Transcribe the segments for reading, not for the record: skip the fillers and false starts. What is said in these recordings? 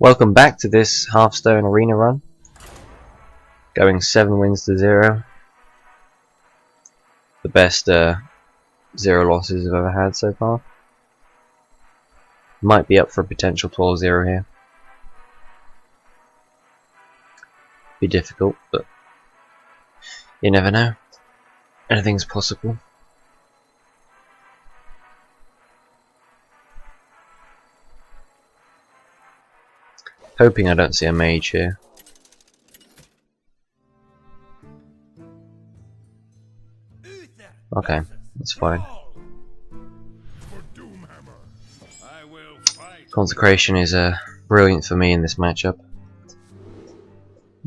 Welcome back to this Hearthstone Arena run. Going 7 wins to 0. The best 0 losses I've ever had so far. Might be up for a potential 12-0 here. Be difficult, but you never know. Anything's possible. Hoping I don't see a mage here. Okay, that's fine. Consecration is brilliant for me in this matchup.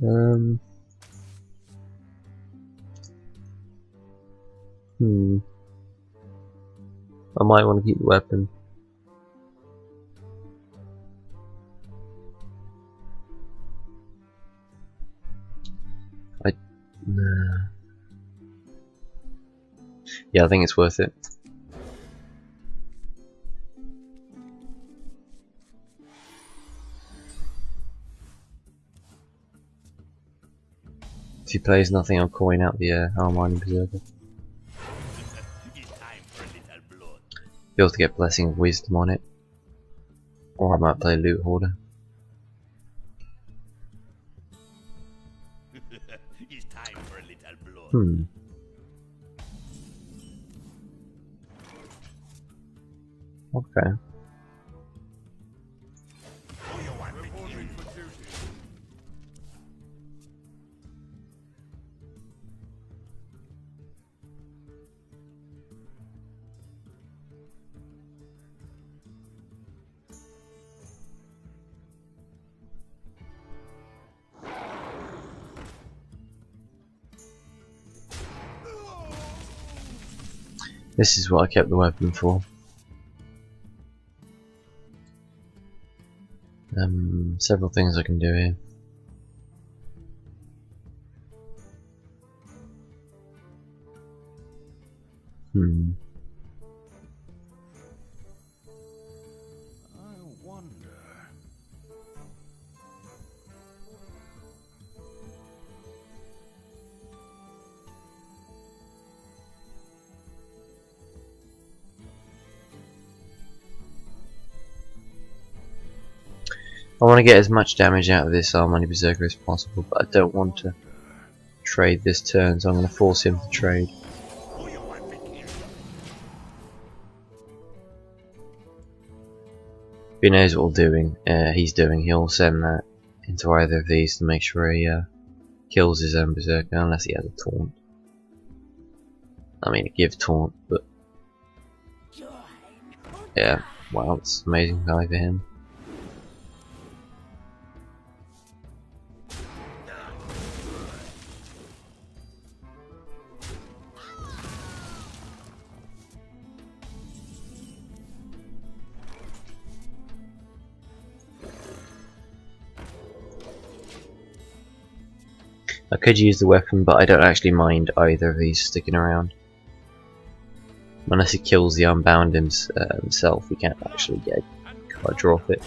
I might want to keep the weapon. Yeah, I think it's worth it. If he plays nothing, I'll coin out the Mining Berserker. Be able to get Blessing of Wisdom on it. Or I might play Loot Hoarder. Okay. This is what I kept the weapon for. Several things I can do here. I wonder. I want to get as much damage out of this Mining Berserker as possible, but I don't want to trade this turn, so I'm going to force him to trade. If he knows what he's doing, he'll send that into either of these to make sure he kills his own Berserker, unless he has a taunt. I mean, give taunt, but yeah, wow, it's an amazing guy for him. I could use the weapon, but I don't actually mind either of these sticking around. Unless he kills the Unbound himself, we can't actually get a card draw off it.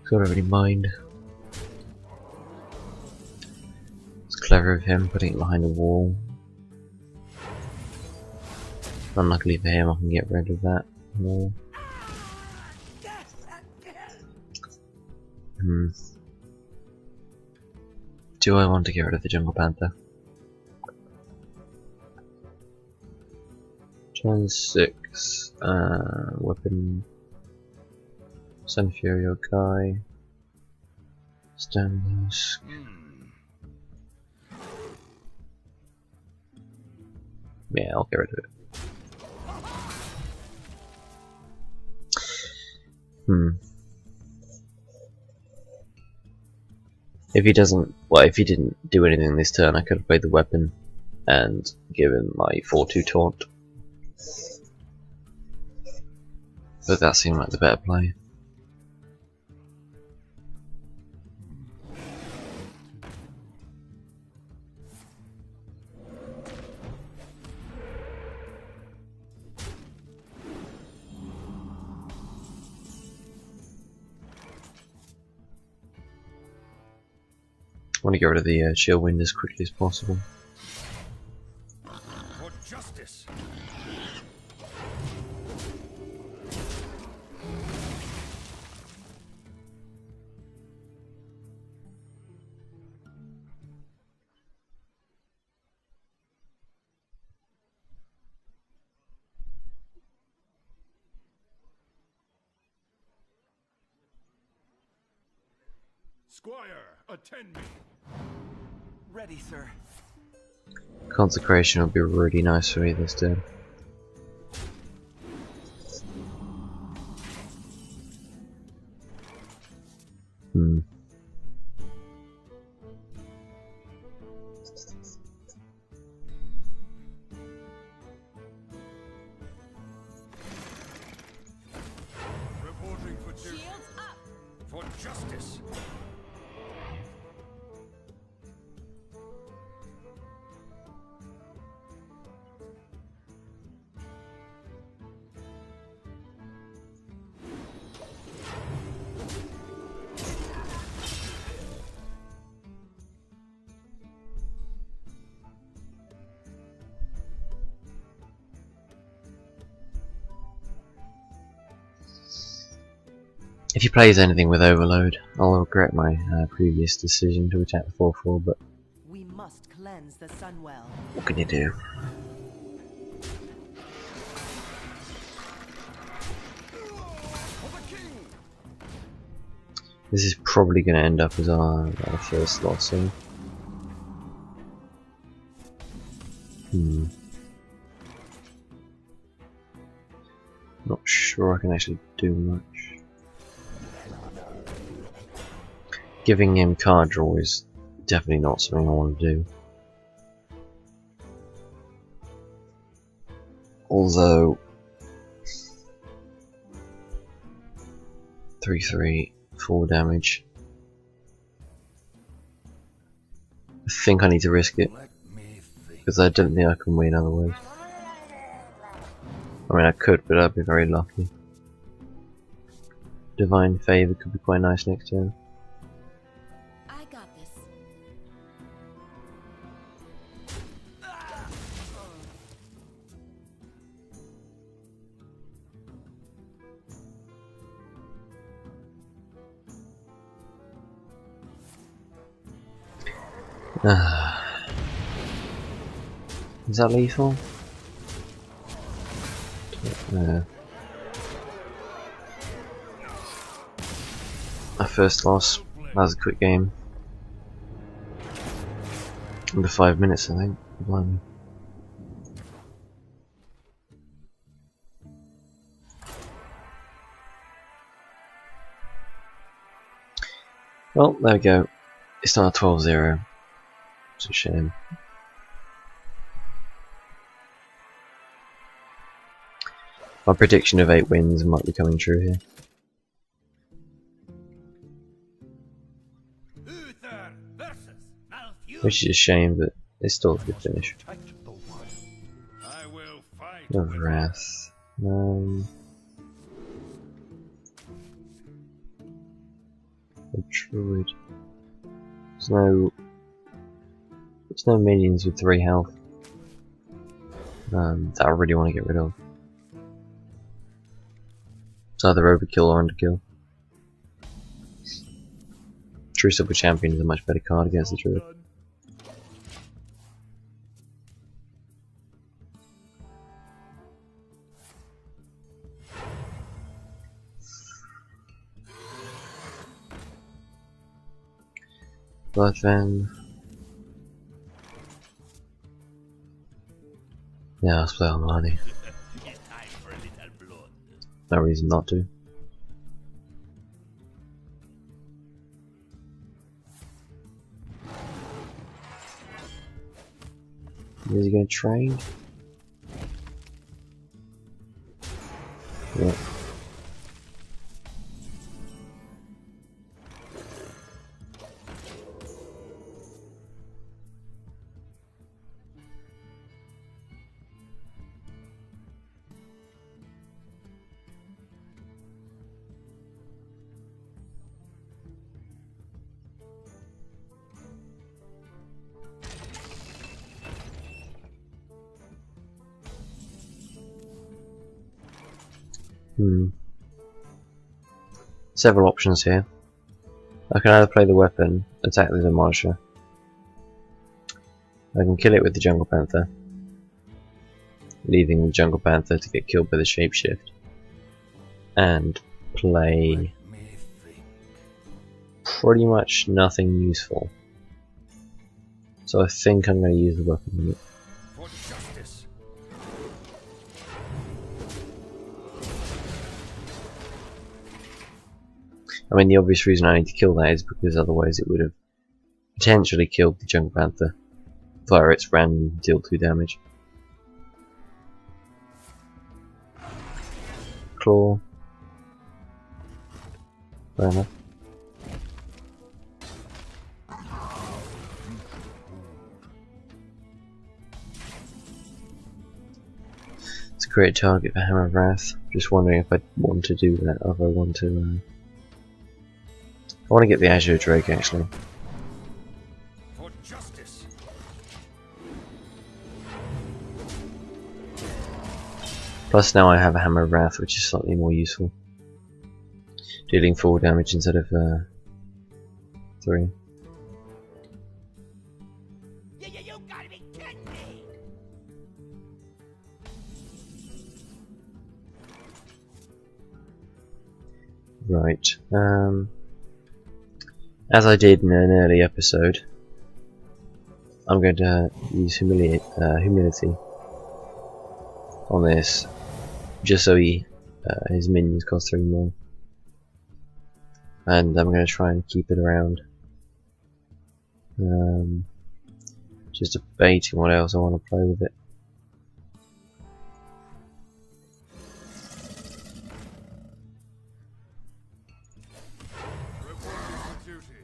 So I don't really mind. It's clever of him, putting it behind a wall. Unluckily for him, I can get rid of that wall. Do I want to get rid of the Jungle Panther? Turn 6, weapon, Sun Fury Yokai, Stone. Yeah, I'll get rid of it. If he doesn't, well, if he didn't do anything this turn, I could have played the weapon and given my 4-2 taunt. But that seemed like the better play. want to get rid of the chill wind as quickly as possible. For justice. Squire, attend me. Ready, sir. Consecration would be really nice for me this turn. Reporting for duty. Shields up! For justice. If he plays anything with Overload, I'll regret my previous decision to attack the 4/4, but We must cleanse the Sunwell. what can you do? For the king. This is probably going to end up as our first loss. Not sure I can actually do much. Giving him card draw is definitely not something I want to do. Although 3/3, 4 damage. I think I need to risk it Let me think. because I don't think I can win otherwise. I mean, I could, but I'd be very lucky. Divine Favor could be quite nice next turn. I got this. Is that lethal? Our first loss. That was a quick game. Under 5 minutes, I think. Blimey. Well, there we go. It's not a 12-0. It's a shame. My prediction of 8 wins might be coming true here. Uther versus Malfew. Which is a shame, but it's still a good finish. Protect the one. I will fight No with Wrath. A Druid. There's no minions with 3 health. That I really want to get rid of. It's either overkill or underkill. True Super Champion is a much better card against the Druid. But then, yeah, let's play on money. No reason not to. Is he going to train? Yeah. Several options here. I can either play the weapon, attack the Demolisher. I can kill it with the Jungle Panther, leaving the Jungle Panther to get killed by the Shapeshift. And play pretty much nothing useful. So I think I'm going to use the weapon unit. For justice. I mean, the obvious reason I need to kill that is because otherwise it would have potentially killed the Jungle Panther via its random deal 2 damage. Claw. Fair enough. It's a great target for Hammer of Wrath. Just wondering if I want to do that, or if I want to. I want to get the Azure Drake actually. For justice. Plus now I have a Hammer of Wrath, which is slightly more useful, dealing 4 damage instead of 3. You gotta be kidding me! Right. As I did in an early episode, I'm going to use humility on this, just so his minions cost 3 more, and I'm going to try and keep it around. Just debating what else I want to play with it. Reporting for duty.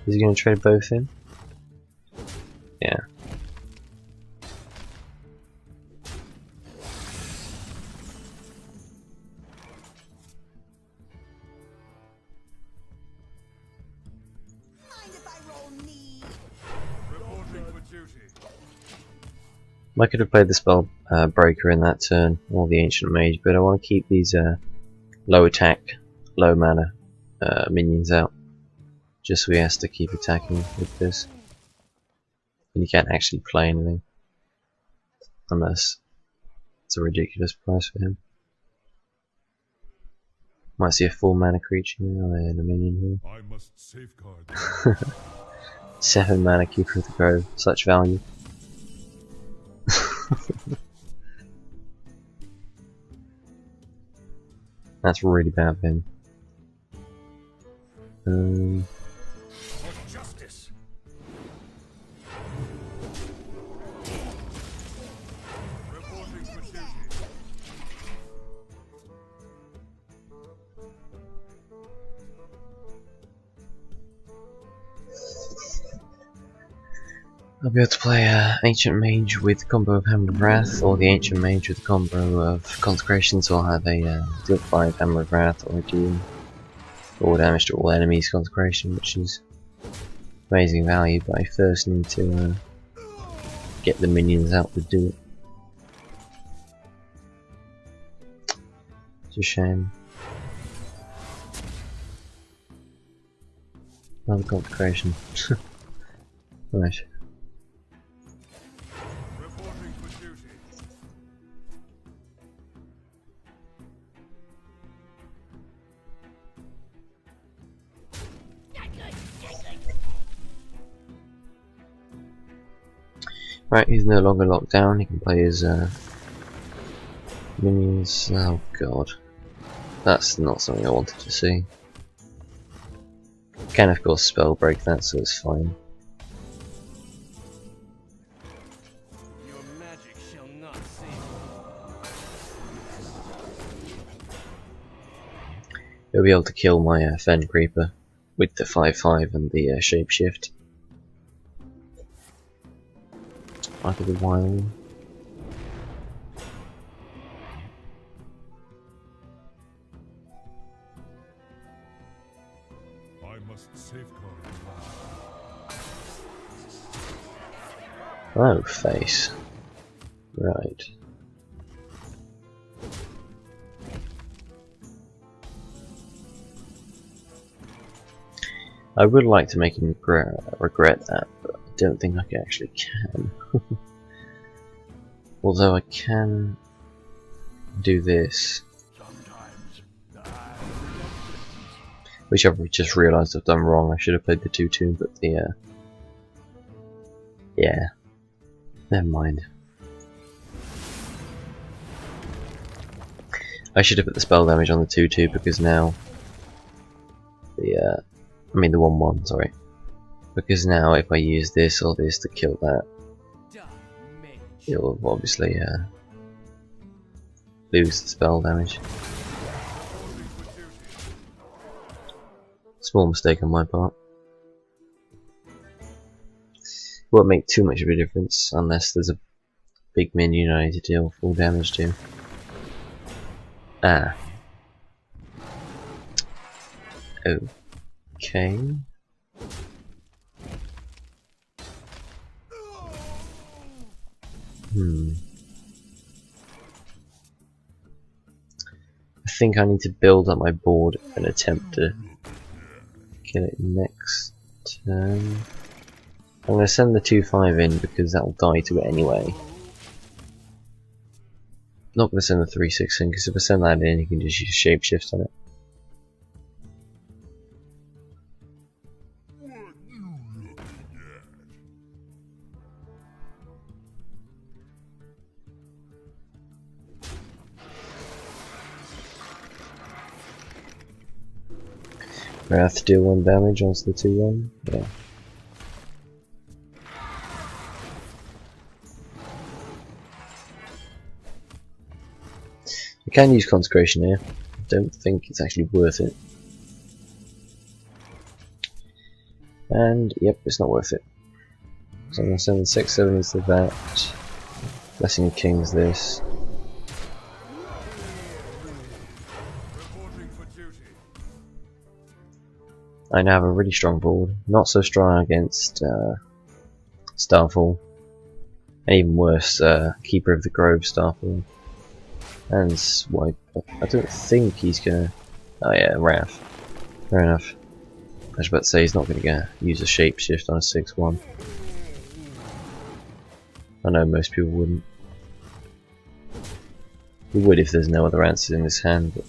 Is he going to trade both in? Yeah. Mind if I roll knee? Reporting for duty. I could have played the spell breaker in that turn, or the ancient mage, but I want to keep these low attack, low mana minions out, just so he has to keep attacking with this. And you can't actually play anything unless it's a ridiculous price for him. Might see a 4 mana creature and a minion I must safeguard. here. 7 mana Keeper of the Grove, such value. That's really bad for him. For justice. Reporting for duty. I'll be able to play Ancient Mage with a combo of Hammer of Wrath, or the Ancient Mage with a combo of Consecration, so I'll have a deal 5 Hammer of Wrath, or a deal 4 damage to all enemies Consecration, which is amazing value, but I first need to get the minions out to do it. It's a shame. Another Consecration. Right. Reporting for duty. Right, he's no longer locked down, he can play his minions. Oh god. That's not something I wanted to see. Can of course spell break that, so it's fine. Your magic shall not save He'll be able to kill my Fen Creeper with the 5/5 and the Shapeshift. Either the Wild. Oh, face. Right. I would like to make him regret that, but I don't think I actually can. Although I can do this, which I've just realised I've done wrong. I should have played the 2-2, but the yeah, never mind. I should have put the spell damage on the 2-2 because now the I mean the 1-1, sorry. Because now if I use this or this to kill that, it'll obviously lose the spell damage. Small mistake on my part. Won't make too much of a difference unless there's a big minion I need to deal full damage to. Ah. Okay. I think I need to build up my board and attempt to kill it next turn. I'm going to send the 2-5 in because that'll die to it anyway. Not going to send the 3-6 in because if I send that in, you can just use shapeshift on it. I have to deal 1 damage onto the 2-1. Yeah. I can use consecration here. I don't think it's actually worth it. And yep, it's not worth it. So I'm going to send the 6-7 into that. Blessing of Kings this. Reporting for duty. I now have a really strong board. Not so strong against Starfall. And even worse, Keeper of the Grove Starfall. And Swipe. I don't think he's gonna. Oh yeah, Wrath. Fair enough. I was about to say he's not gonna use a shapeshift on a 6-1. I know most people wouldn't. He would if there's no other answers in his hand, but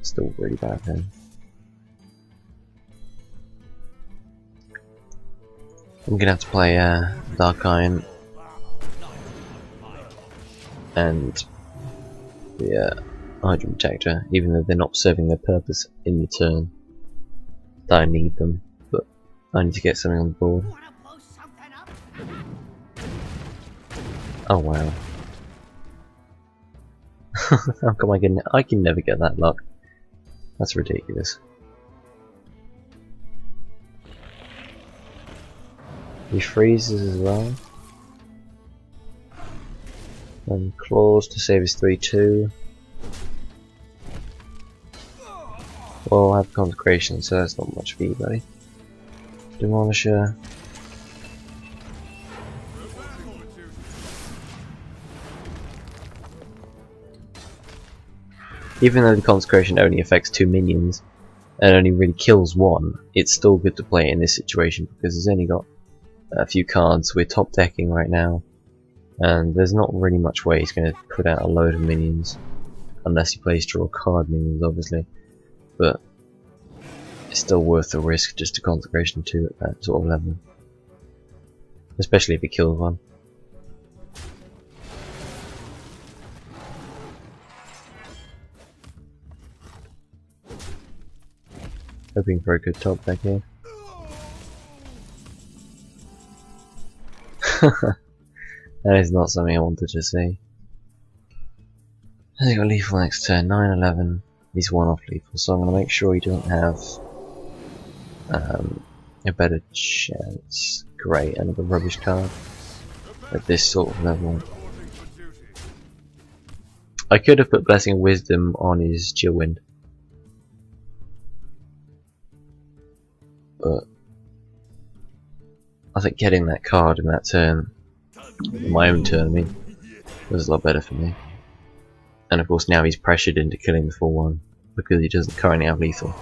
still really bad then. I'm gonna have to play Dark Iron and the Hydra Protector, even though they're not serving their purpose in the turn that I need them, but I need to get something on the board. Oh wow. How come I can never get that luck? That's ridiculous. He freezes as well. And claws to save his 3-2. Well, I have consecration, so that's not much for you, buddy. Demolisher. Even though the consecration only affects 2 minions and only really kills 1, it's still good to play in this situation because it's only got a few cards. We're top decking right now, and there's not really much way he's going to put out a load of minions unless he plays draw card minions, obviously. But it's still worth the risk just to consecration 2 at that sort of level, especially if he kills 1. Hoping for a good top deck here. That is not something I wanted to see. I think I'll lethal next turn. 9-11. He's 1 off lethal, so I'm going to make sure he doesn't have a better chance. Great, another rubbish card at this sort of level. I could have put Blessing of Wisdom on his Chillwind, but I think getting that card in that turn, my own turn, I mean, was a lot better for me. And of course now he's pressured into killing the 4-1 because he doesn't currently have lethal.